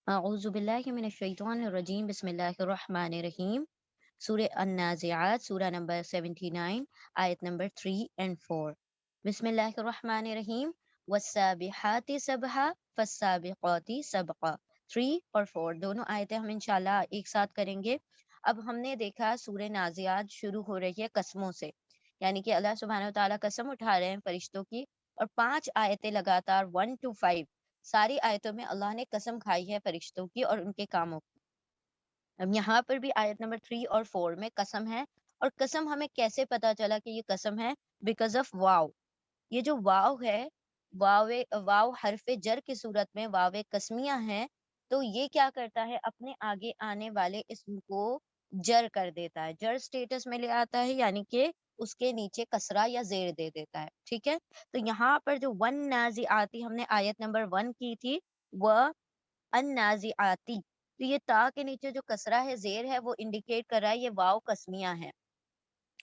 اعوذ باللہ من الشیطان الرجیم، بسم اللہ الرحمن الرحیم۔ سورہ النازعات، سورہ نمبر 79، آیت نمبر 3 and 4۔ بسم اللہ الرحمن الرحیم۔ والسابحات سبحا فالسابقات سبقا۔ 3 اور 4 دونوں آیتیں ہم انشاءاللہ ایک ساتھ کریں گے۔ اب ہم نے دیکھا سورہ نازعات شروع ہو رہی ہے قسموں سے، یعنی کہ اللہ سبحانہ وتعالیٰ قسم اٹھا رہے ہیں فرشتوں کی، اور 5 آیتیں لگاتار 1 to 5 ساری آیتوں میں اللہ نے قسم کھائی ہے فرشتوں کی اور ان کے کاموں کی۔ اب یہاں پر بھی آیت نمبر 3 اور 4 میں قسم ہے، اور قسم ہمیں کیسے پتا چلا کہ یہ قسم ہے؟ بیکاز آف واو۔ یہ جو واو ہے، واو واو حرف جر کی صورت میں واو قسمیہ ہے، تو یہ کیا کرتا ہے؟ اپنے آگے آنے والے اسم کو جر کر دیتا ہے، جر سٹیٹس میں لے آتا ہے، یعنی کہ اس کے نیچے کسرہ یا زیر دے دیتا ہے، ٹھیک ہے؟ تو یہاں پر جو ون نازعاتی ہم نے آیت نمبر 1 کی تھی، وہ النازعاتی، تو یہ تا کے نیچے جو کسرہ ہے، زیر ہے، وہ انڈیکیٹ کر رہا ہے یہ واو قسمیہ ہے۔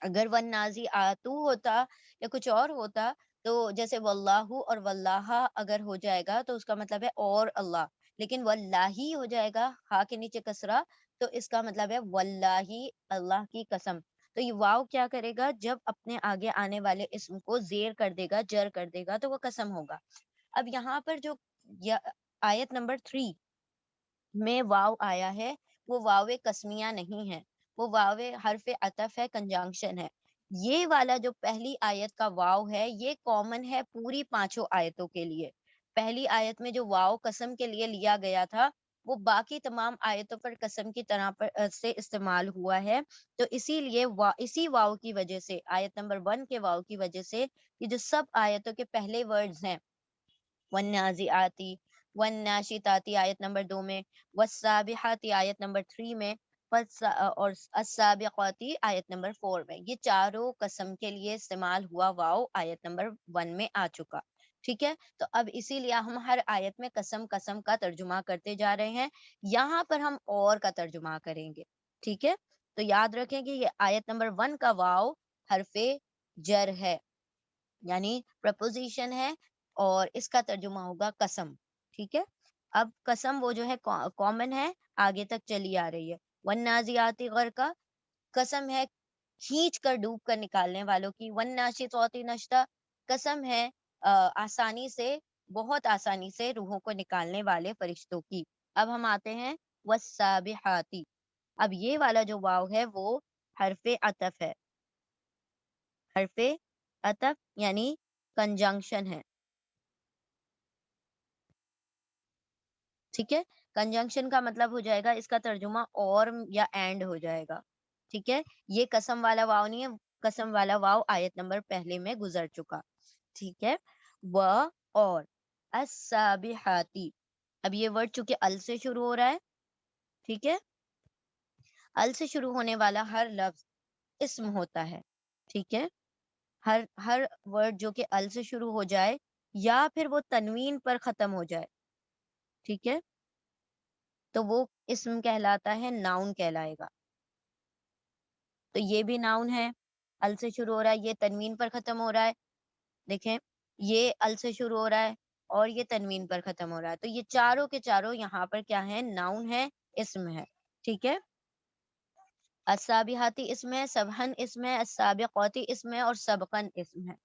اگر ون نازعاتو ہوتا یا کچھ اور ہوتا، تو جیسے واللہ اور واللہ اگر ہو جائے گا تو اس کا مطلب ہے اور اللہ، لیکن واللہی ہو جائے گا ہا کے نیچے کسرہ، تو اس کا مطلب ہے واللہی، اللہ کی قسم۔ تو یہ واو کیا کرے گا؟ جب اپنے آگے آنے والے اسم کو زیر کر دے گا، جر کر دے گا، تو وہ قسم ہوگا۔ اب یہاں پر جو آیت نمبر 3 میں واو آیا ہے، وہ واو قسمیہ نہیں ہے، وہ واو حرف عطف ہے، کنجانکشن ہے۔ یہ والا جو پہلی آیت کا واو ہے، یہ کامن ہے پوری 5 آیتوں کے لیے۔ پہلی آیت میں جو واو قسم کے لیے لیا گیا تھا، وہ باقی تمام آیتوں پر قسم کی طرح سے استعمال ہوا ہے۔ تو اسی لیے اسی واو کی وجہ سے، آیت نمبر 1 کے واو کی وجہ سے، یہ جو سب آیتوں کے پہلے ورڈز ہیں، والنازعاتی، والناشطاتی آیت نمبر 2 میں، والسابحاتی آیت نمبر 3 میں، اور السابقاتی آیت نمبر 4 میں، یہ چاروں قسم کے لیے استعمال ہوا واو آیت نمبر 1 میں آ چکا، ٹھیک ہے؟ تو اب اسی لیے ہم ہر آیت میں قسم قسم کا ترجمہ کرتے جا رہے ہیں، یہاں پر ہم اور کا ترجمہ کریں گے، ٹھیک ہے؟ تو یاد رکھیں کہ یہ آیت نمبر 1 کا واو حرف جر ہے، یعنی پرپوزیشن ہے، اور اس کا ترجمہ ہوگا قسم، ٹھیک ہے؟ اب قسم وہ جو ہے کامن ہے، آگے تک چلی آ رہی ہے۔ والنازعاتی غرقا، قسم ہے کھینچ کر ڈوب کر نکالنے والوں کی۔ والناشطات نشطا، قسم ہے آسانی سے، بہت آسانی سے روحوں کو نکالنے والے فرشتوں کی۔ اب ہم آتے ہیں والسابحاتی۔ اب یہ والا جو واو ہے، وہ حرف عطف ہے، حرف عطف یعنی کنجنکشن ہے، ٹھیک ہے؟ کنجنکشن کا مطلب ہو جائے گا، اس کا ترجمہ اور یا اینڈ ہو جائے گا، ٹھیک ہے؟ یہ قسم والا واو نہیں ہے، قسم والا واو آیت نمبر پہلے میں گزر چکا، ٹھیک ہے؟ و اور السابحاتی، اب یہ ورڈ چونکہ ال سے شروع ہو رہا ہے، ٹھیک ہے؟ ال سے شروع ہونے والا ہر لفظ اسم ہوتا ہے، ٹھیک ہے؟ ہر ورڈ جو کہ ال سے شروع ہو جائے یا پھر وہ تنوین پر ختم ہو جائے، ٹھیک ہے، تو وہ اسم کہلاتا ہے، ناؤن کہلائے گا۔ تو یہ بھی ناؤن ہے، ال سے شروع ہو رہا ہے، یہ تنوین پر ختم ہو رہا ہے، دیکھیں یہ ال سے شروع ہو رہا ہے اور یہ تنوین پر ختم ہو رہا ہے، تو یہ چاروں کے چاروں یہاں پر کیا ہے؟ ناؤن ہے، اسم ہے، ٹھیک ہے؟ السابحاتی اسم ہے، سبحن اسم ہے، السابقاتی اسم ہے، اور سبقن اسم ہے۔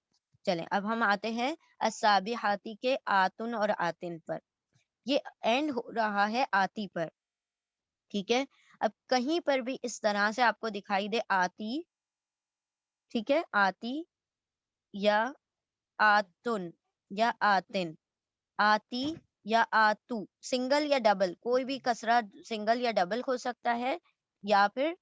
چلیں اب ہم آتے ہیں السابحاتی کے آتن اور آتن پر۔ یہ اینڈ ہو رہا ہے آتی پر، ٹھیک ہے؟ اب کہیں پر بھی اس طرح سے آپ کو دکھائی دے آتی، ٹھیک ہے، آتی یا آتن یا آتن، آتی یا آتو، سنگل یا ڈبل، کوئی بھی کسرہ سنگل یا ڈبل ہو سکتا ہے، یا پھر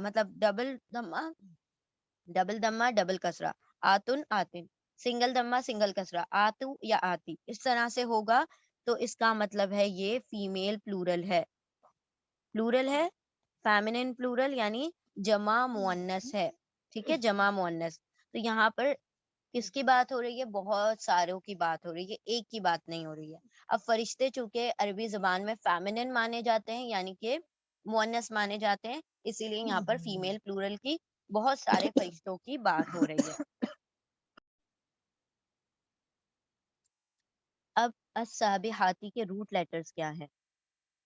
مطلب ڈبل دمہ ڈبل کسرہ، آتن آتن، سنگل دمہ سنگل کسرہ، آتو یا آتی، اس طرح سے ہوگا، تو اس کا مطلب ہے یہ فیمیل پلورل ہے، پلورل ہے، فیمینن پلورل یعنی جمع مؤنث ہے، ٹھیک ہے؟ جمع مؤنث۔ تو یہاں پر کس کی بات ہو رہی ہے؟ بہت ساروں کی بات ہو رہی ہے، ایک کی بات نہیں ہو رہی ہے۔ اب فرشتے چونکہ عربی زبان میں فیمینن مانے جاتے ہیں، یعنی کہ مؤنث مانے جاتے ہیں، اسی لیے یہاں پر فیمیل پلورل کی، بہت سارے فرشتوں کی بات ہو رہی ہے۔ اب السابحاتی کے روٹ لیٹرز کیا ہیں؟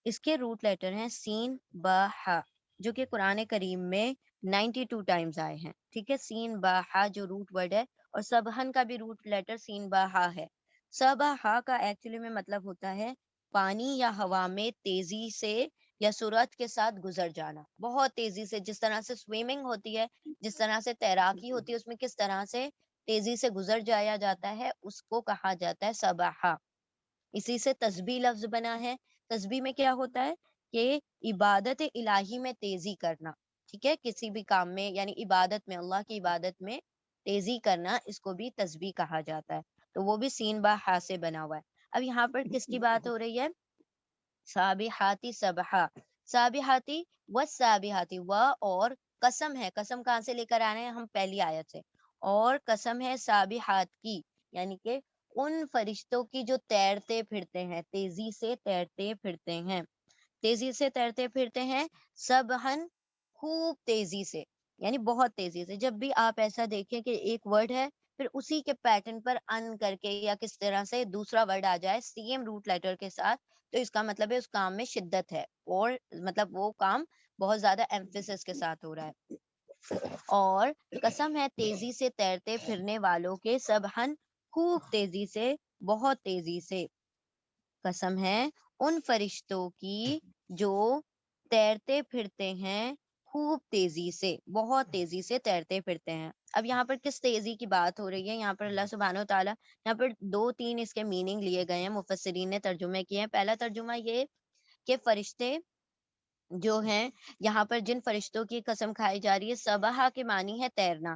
اس کے روٹ لیٹر ہیں سین با ہا، جو کہ قرآن کریم میں 92 ٹائمز آئے ہیں. ٹھیک ہے، سین با ہا جو روٹ ورڈ ہے، اور سبحن کا بھی روٹ لیٹر سین با ہا ہے. سبا ہا کا ایکچولی میں مطلب ہوتا ہے پانی یا ہوا میں تیزی سے یا سرعت کے ساتھ گزر جانا، بہت تیزی سے. جس طرح سے سوئمنگ ہوتی ہے، جس طرح سے تیراکی ہوتی ہے، اس میں کس طرح سے تیزی سے گزر جایا جاتا ہے، اس کو کہا جاتا ہے سباحہ. اسی سے تسبیح لفظ بنا ہے. تسبیح میں کیا ہوتا ہے کہ عبادت الہی میں تیزی کرنا. ٹھیک ہے، کسی بھی کام میں، یعنی عبادت میں، اللہ کی عبادت میں تیزی کرنا، اس کو بھی تسبیح کہا جاتا ہے. تو وہ بھی سین با ہا سے بنا ہوا ہے. اب یہاں پر کس کی بات ہو رہی ہے؟ سابحاتی سبحا. سابحاتی و سابحاتی، و اور قسم ہے. قسم کہاں سے لے کر آ رہے ہیں ہم؟ پہلی آیت سے. اور قسم ہے سابحات کی، یعنی کہ ان فرشتوں کی جو تیرتے پھرتے ہیں، تیزی سے تیرتے پھرتے ہیں، تیزی سے تیرتے پھرتے ہیں. سبحن، خوب تیزی سے، یعنی بہت تیزی سے. جب بھی آپ ایسا دیکھیں کہ ایک ورڈ ہے، پھر اسی کے پیٹرن پر ان کر کے یا کس طرح سے دوسرا ورڈ آ جائے سیم روٹ لیٹر کے ساتھ، تو اس کا مطلب ہے اس کام میں شدت ہے، اور مطلب وہ کام بہت زیادہ ایمفیسس کے ساتھ ہو رہا ہے. اور قسم ہے تیزی سے تیرتے پھرنے والوں کے، سبحن خوب تیزی سے، بہت تیزی سے. قسم ہے ان فرشتوں کی جو تیرتے پھرتے ہیں خوب تیزی سے، بہت تیزی سے تیرتے پھرتے ہیں. اب یہاں پر کس تیزی کی بات ہو رہی ہے؟ یہاں پر اللہ سبحانہ و تعالیٰ، یہاں پر 2-3 اس کے میننگ لیے گئے ہیں، مفسرین نے ترجمے کیے ہیں. پہلا ترجمہ یہ کہ فرشتے جو ہیں، یہاں پر جن فرشتوں کی قسم کھائی جا رہی ہے، سبحہ کے معنی ہے تیرنا.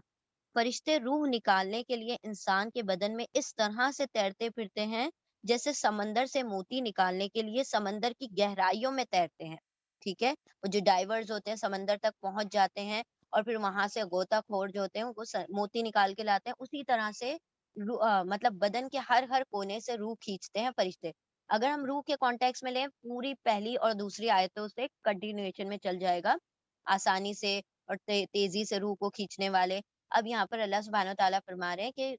فرشتے روح نکالنے کے لیے انسان کے بدن میں اس طرح سے تیرتے پھرتے ہیں جیسے سمندر سے موتی نکالنے کے لیے سمندر کی گہرائیوں میں تیرتے ہیں. ٹھیک ہے، وہ جو ڈائیورز ہوتے ہیں سمندر تک پہنچ جاتے ہیں، اور پھر وہاں سے غوطہ خور جو ہوتے ہیں وہ موتی نکال کے لاتے ہیں. اسی طرح سے مطلب بدن کے ہر ہر کونے سے روح کھینچتے ہیں فرشتے. اگر ہم روح کے کانٹیکس میں لیں، پوری پہلی اور دوسری آیتوں سے کنٹینیویشن میں چل جائے گا آسانی سے اور تیزی سے روح کو کھینچنے والے. اب یہاں پر اللہ سبحانہ و تعالیٰ فرما رہے ہیں کہ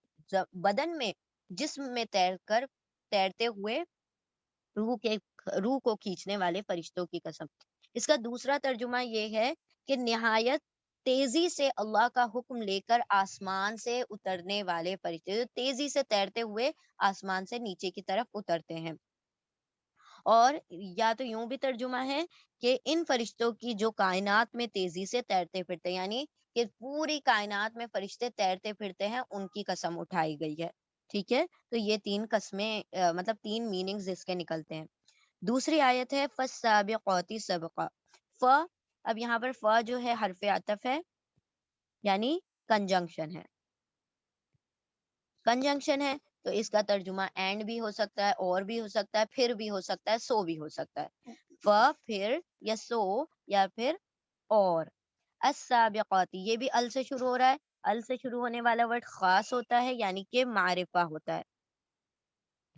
بدن میں، جسم میں تیرتے ہوئے روح کو کھینچنے والے فرشتوں کی قسم. اس کا دوسرا ترجمہ یہ ہے کہ نہایت تیزی سے اللہ کا حکم لے کر آسمان سے اترنے والے فرشتے، جو تیزی سے تیرتے ہوئے آسمان سے نیچے کی طرف اترتے ہیں. اور یا تو یوں بھی ترجمہ ہے کہ ان فرشتوں کی جو کائنات میں تیزی سے تیرتے پھرتے، یعنی کہ پوری کائنات میں فرشتے تیرتے پھرتے ہیں، ان کی قسم اٹھائی گئی ہے. ٹھیک ہے، تو یہ 3 قسمیں مطلب 3 میننگز اس کے نکلتے ہیں. دوسری آیت ہے فَالسَّابِقَاتِ سَبْقًا. اب یہاں پر جو ہے حرف عطف ہے، یعنی کنجنکشن ہے. کنجنکشن ہے تو اس کا ترجمہ اینڈ بھی ہو سکتا ہے، اور بھی ہو سکتا ہے، پھر بھی ہو سکتا ہے، سو بھی ہو سکتا ہے. پھر یا سو یا پھر اور. السابقاتی، یہ بھی ال سے شروع ہو رہا ہے. ال سے شروع ہونے والا ورڈ خاص ہوتا ہے، یعنی کہ معرفہ ہوتا ہے.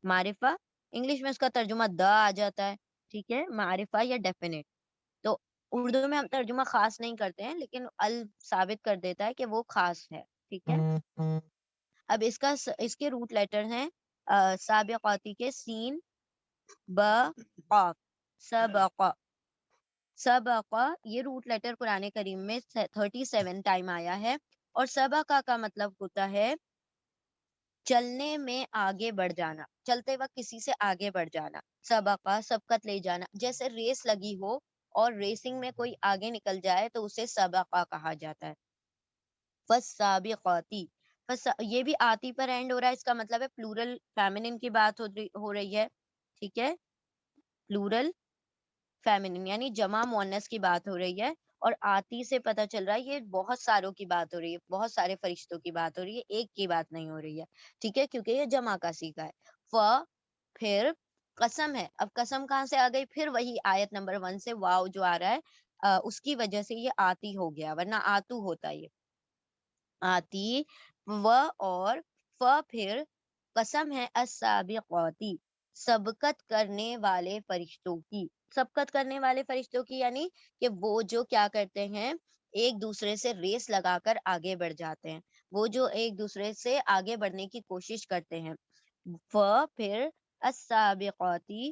معرفہ انگلش میں اس کا ترجمہ دا آ جاتا ہے. ٹھیک ہے، معرفہ یا ڈیفینیٹ. تو اردو میں ہم ترجمہ خاص نہیں کرتے ہیں، لیکن ال ثابت کر دیتا ہے کہ وہ خاص ہے. ٹھیک ہے. اب اس کے روٹ لیٹر ہیں سابقاتی کے سین ب قاف. سبق، سبق یہ روٹ لیٹر قرآن کریم میں 37 ٹائم آیا ہے. اور سبقہ کا مطلب ہوتا ہے چلنے میں آگے بڑھ جانا، چلتے وقت کسی سے آگے بڑھ جانا. سبقہ سبقت لے جانا، جیسے ریس لگی ہو اور ریسنگ میں کوئی آگے نکل جائے تو اسے سبقہ کہا جاتا ہے. فَالسَّابِقَاتِ، یہ بھی آتی پر اینڈ ہو رہا ہے، اس کا مطلب ہے پلورل فیمنن کی بات ہو رہی ہے. ٹھیک ہے، پلورل فیمنن یعنی جمع مؤنث کی بات ہو رہی ہے. اور آتی سے پتہ چل رہا ہے یہ بہت ساروں کی بات ہو رہی ہے، بہت سارے فرشتوں کی بات ہو رہی ہے، ایک کی بات نہیں ہو رہی ہے. ٹھیک ہے، کیونکہ یہ جمع کا صیغہ ہے. پھر قسم ہے. اب قسم کہاں سے آ گئی؟ پھر وہی آیت نمبر 1 سے واو جو آ رہا ہے اس کی وجہ سے یہ آتی ہو گیا، ورنہ آتو ہوتا یہ. آتی اور پھر قسم ہے السابقاتی، سبقت کرنے والے فرشتوں کی. سبقت کرنے والے فرشتوں کی یعنی کہ وہ جو کیا کرتے ہیں، ایک دوسرے سے ریس لگا کر آگے بڑھ جاتے ہیں، وہ جو ایک دوسرے سے آگے بڑھنے کی کوشش کرتے ہیں. پھر السابقاتی